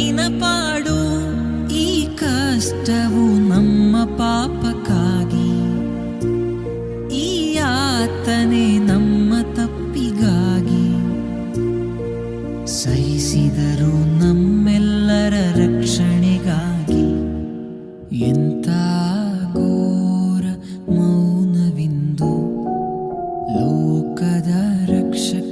ಕಣ್ಣಿನ ಪಾಡು. ಈ ಕಷ್ಟವು ನಮ್ಮ ಪಾಪಕ್ಕಾಗಿ, ಈ ಯಾತನೆ ನಮ್ಮ ತಪ್ಪಿಗಾಗಿ. ಸಹಿಸಿದರು ನಮ್ಮೆಲ್ಲರ ರಕ್ಷಣೆಗಾಗಿ. ಎಂಥ ಘೋರ ಮೌನವಿಂದು ಲೋಕದ ರಕ್ಷಕ